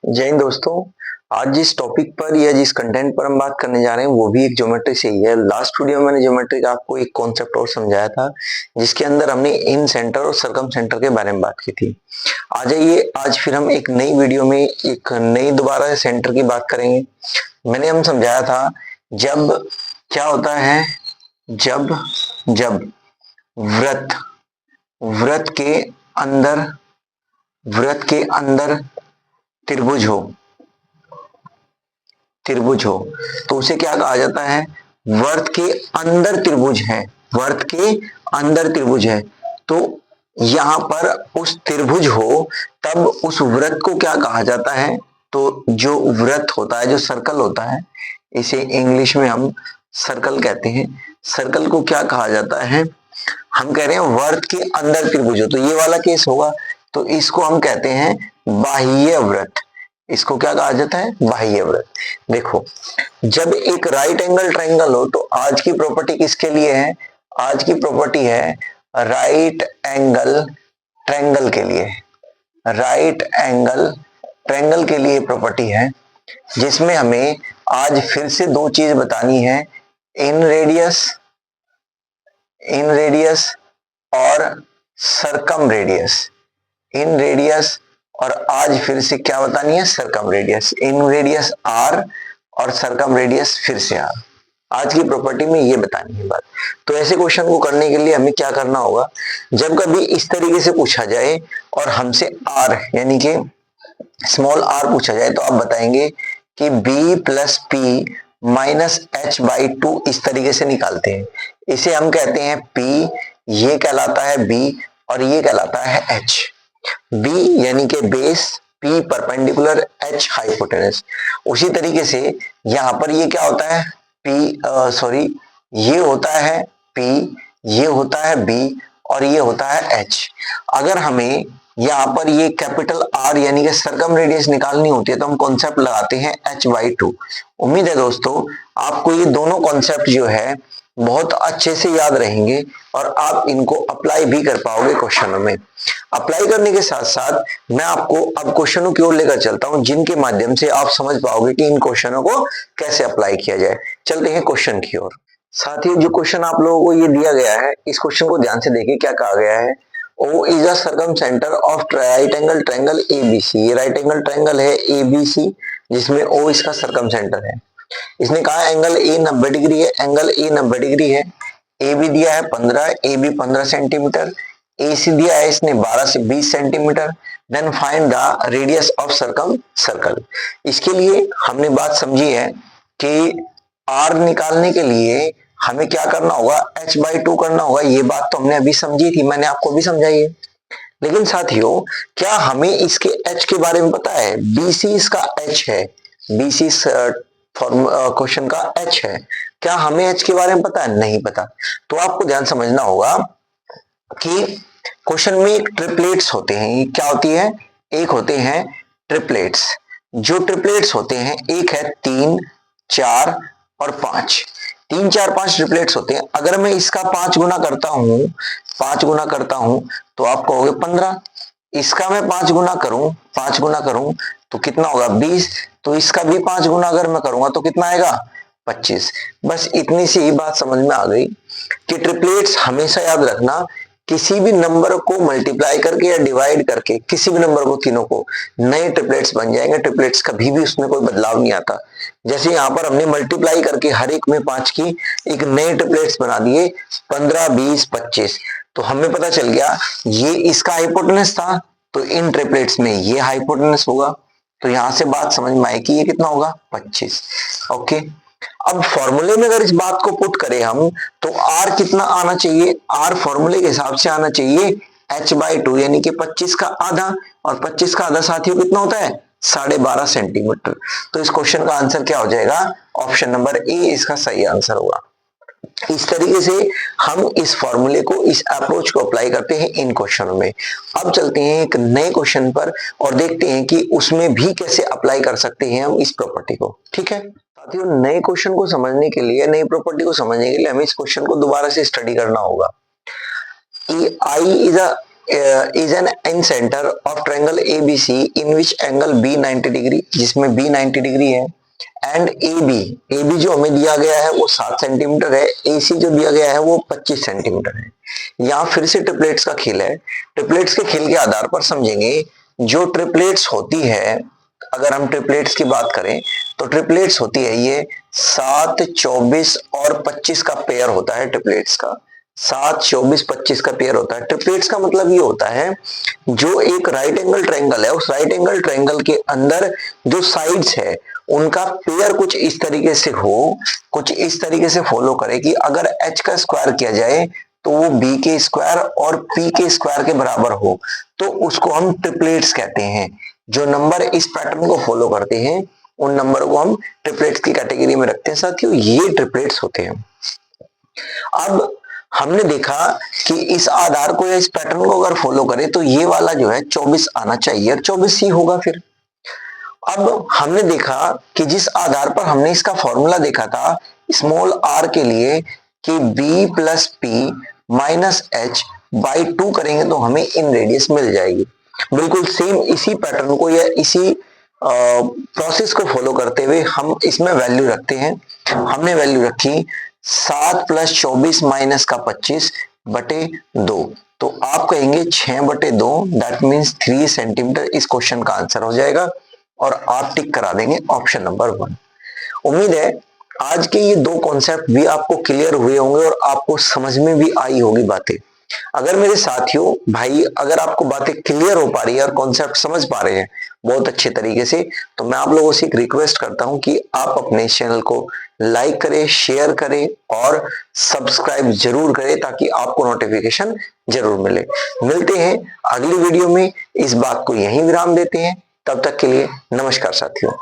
जय हिंद दोस्तों। आज जिस टॉपिक पर या जिस कंटेंट पर हम बात करने जा रहे हैं वो भी एक ज्योमेट्री से ही है। लास्ट वीडियो में मैंने ज्योमेट्री का आपको एक कॉन्सेप्ट और समझाया था जिसके अंदर हमने इन सेंटर और सरकम सेंटर के बारे में बात की थी। आ जाइए, आज फिर हम एक नई वीडियो में एक नई दोबारा सेंटर की बात करेंगे। मैंने हम समझाया था जब क्या होता है, जब जब वृत्त वृत्त के अंदर वृत्त के अंदर त्रिभुज हो त्रिभुज हो तो उसे क्या कहा जाता है, वर्त के अंदर त्रिभुज है। वर्त के अंदर त्रिभुज है तो यहां पर उस त्रिभुज हो तब उस वृत्त को क्या कहा जाता है, तो जो वृत्त होता है, जो सर्कल होता है, इसे इंग्लिश में हम सर्कल कहते हैं। सर्कल को क्या कहा जाता है, हम कह रहे हैं वर्त के अंदर त्रिभुज हो तो ये वाला केस होगा, तो इसको हम कहते हैं बाह्य वृत्त। इसको क्या कहा जाता है, बाह्य वृत्त। देखो, जब एक राइट एंगल ट्रायंगल हो तो आज की प्रॉपर्टी किसके लिए है, आज की प्रॉपर्टी है राइट एंगल ट्रायंगल के लिए। राइट एंगल ट्रायंगल के लिए प्रॉपर्टी है जिसमें हमें आज फिर से दो चीज बतानी है, इन रेडियस और सरकम रेडियस। इन रेडियस और आज फिर से क्या बतानी है, सरकम रेडियस। इन रेडियस आर और सरकम रेडियस फिर से आर। आज की प्रॉपर्टी में ये बतानी है बात। तो ऐसे क्वेश्चन को करने के लिए हमें क्या करना होगा, जब कभी इस तरीके से पूछा जाए और हमसे आर यानी कि स्मॉल आर पूछा जाए तो आप बताएंगे कि b plus P minus H by two, इस तरीके से निकालते हैं। इसे हम कहते हैं p, ये कहलाता है b और ये कहलाता है h। b यानी कि base, p perpendicular, h hypotenuse. उसी तरीके से यहां पर ये क्या होता है, ये होता है p, ये होता है b और ये होता है h। अगर हमें यहाँ पर ये कैपिटल R यानी कि सरकम रेडियस निकालनी होती है तो हम कॉन्सेप्ट लगाते हैं h/2। उम्मीद है दोस्तों आपको ये दोनों कॉन्सेप्ट जो है बहुत अच्छे से याद रहेंगे और आप इनको अप्लाई भी कर पाओगे क्वेश्चनों में। अप्लाई करने के साथ साथ मैं आपको अब क्वेश्चनों की ओर लेकर चलता हूं जिनके माध्यम से आप समझ पाओगे कि इन क्वेश्चनों को कैसे अप्लाई किया जाए। चलते हैं क्वेश्चन की ओर। साथियों, जो क्वेश्चन आप लोगों को ये दिया गया है, इस क्वेश्चन को ध्यान से देखिए क्या कहा गया है। O is a circumcenter of right angle triangle ABC। ये राइट एंगल ट्रायंगल है ABC जिसमें O इसका सर्कमसेंटर है। इसने कहा एंगल A 90 डिग्री है, एंगल A 90 डिग्री है। AB दिया है 15, AB 15 सेंटीमीटर। AC दिया है इसने 12 से 20 centimetre. Then find the radius of circum circle. इसके लिए हमने बात समझी है कि R निकालने के लिए हमें क्या करना होगा, h/2 करना होगा। ये बात तो हमने अभी समझी थी, मैंने आपको भी समझाई है। लेकिन साथियों, क्या हमें इसके h के बारे में पता है, BC इसका h है, BC क्वेश्चन का h है। क्या हमें h के बारे में पता है, नहीं पता। तो आपको ध्यान समझना होगा कि क्वेश्चन में एक ट्रिपलेट्स होते हैं। क्या होती है, एक होते हैं ट्रिपलेट्स। जो ट्रिपलेट्स होते हैं, एक है 3, 4 और 5। 3, 4, 5 ट्रिपलेट्स होते हैं। अगर मैं इसका 5 गुना करता हूं तो आप कहोगे 15। इसका मैं 5 गुना करूं तो कितना होगा, 20। तो इसका भी 5 गुना अगर मैं करूंगा तो कितना आएगा, 25। बस इतनी सी ही बात समझ में आ गई कि ट्रिपलेट्स हमेशा याद रखना, किसी भी नंबर को मल्टीप्लाई करके या डिवाइड करके, किसी भी नंबर को, तीनों को, नए ट्रिपलेट्स बन जाएंगे। ट्रिपलेट्स कभी भी उसमें कोई बदलाव नहीं आता। जैसे यहाँ पर हमने मल्टीप्लाई करके हर एक में 5 की एक नए ट्रिपलेट्स बना दिए, 15, 20, 25। तो हमें पता चल गया ये इसका हाइपोटेनस था तो इन ट्रिपलेट्स में ये हाइपोटेनस होगा। तो यहां से बात समझ में आई कि ये कितना होगा, 25। ओके, अब फॉर्मूले में अगर इस बात को पुट करें हम तो आर कितना आना चाहिए, आर फॉर्मूले के हिसाब से आना चाहिए h/2 यानी कि 25 का आधा। और 25 का आधा साथियों कितना होता है, 12.5 सेंटीमीटर। तो इस क्वेश्चन का आंसर क्या हो जाएगा, ऑप्शन नंबर ए इसका सही आंसर होगा। इस तरीके से हम इस फॉर्मूले को, इस अप्रोच को अप्लाई करते हैं इन क्वेश्चनों में। अब चलते हैं एक नए क्वेश्चन पर और देखते हैं कि उसमें भी कैसे अप्लाई कर सकते हैं हम इस प्रॉपर्टी को। ठीक है साथियों, नए क्वेश्चन को समझने के लिए, नई प्रॉपर्टी को समझने के लिए हमें इस क्वेश्चन को दोबारा से स्टडी करना होगा। Is an in centre of triangle ABC in which angle B 90 degree, जिसमें B 90 डिग्री है, एंड AB जो हमें दिया गया है वो 7 सेंटीमीटर है, AC जो दिया गया है वो 25 सेंटीमीटर है। यहाँ फिर से ट्रिपलेट्स का खेल है। ट्रिपलेट्स के खेल के आधार पर समझेंगे। जो ट्रिपलेट्स होती है, अगर हम ट्रिपलेट्स की बात करें तो ट्रिपलेट्स होती है ये 7, 24 और 25 का पेयर होता है। ट्रिपलेट्स का 7, 24, 25 का पेयर होता है। ट्रिपलेट्स का मतलब ये होता है जो एक राइट एंगल ट्रायंगल है, उस राइट एंगल ट्रायंगल के अंदर जो साइड्स है उनका पेयर कुछ इस तरीके से हो, कुछ इस तरीके से फॉलो करे कि अगर h का स्क्वायर किया जाए तो वो b के स्क्वायर और p के स्क्वायर के बराबर हो, तो उसको हम ट्रिपलेट्स कहते हैं। जो नंबर इस पैटर्न को फॉलो करते हैं उन नंबर को हम ट्रिपलेट्स की कैटेगरी में रखते हैं। साथियों, ये ट्रिपलेट्स होते हैं। अब हमने देखा कि इस आधार को या इस पैटर्न को अगर फॉलो करें तो ये वाला जो है 24 आना चाहिए और 24 ही होगा। फिर अब हमने देखा कि जिस आधार पर हमने इसका फॉर्मूला देखा था स्मॉल r के लिए कि b plus P minus h by 2 करेंगे तो हमें इन रेडियस मिल जाएगी। बिल्कुल सेम इसी पैटर्न को या इसी प्रोसेस को फॉलो करते हुए हम इसमें वैल्यू रखते हैं। हमने वैल्यू रखी 7 प्लस 24 माइनस का 25 बटे 2, तो आप कहेंगे 6 बटे 2, दैट मीन्स 3 सेंटीमीटर इस क्वेश्चन का आंसर हो जाएगा और आप टिक करा देंगे ऑप्शन नंबर 1। उम्मीद है आज के ये दो कॉन्सेप्ट भी आपको क्लियर हुए होंगे और आपको समझ में भी आई होगी बातें। अगर मेरे साथियों भाई अगर आपको बातें क्लियर हो पा रही है और कॉन्सेप्ट समझ पा रहे हैं बहुत अच्छे तरीके से, तो मैं आप लोगों से एक रिक्वेस्ट करता हूं कि आप अपने चैनल को लाइक करें, शेयर करें और सब्सक्राइब जरूर करें ताकि आपको नोटिफिकेशन जरूर मिले। मिलते हैं अगली वीडियो में। इस बात को यहीं विराम देते हैं। तब तक के लिए नमस्कार साथियों।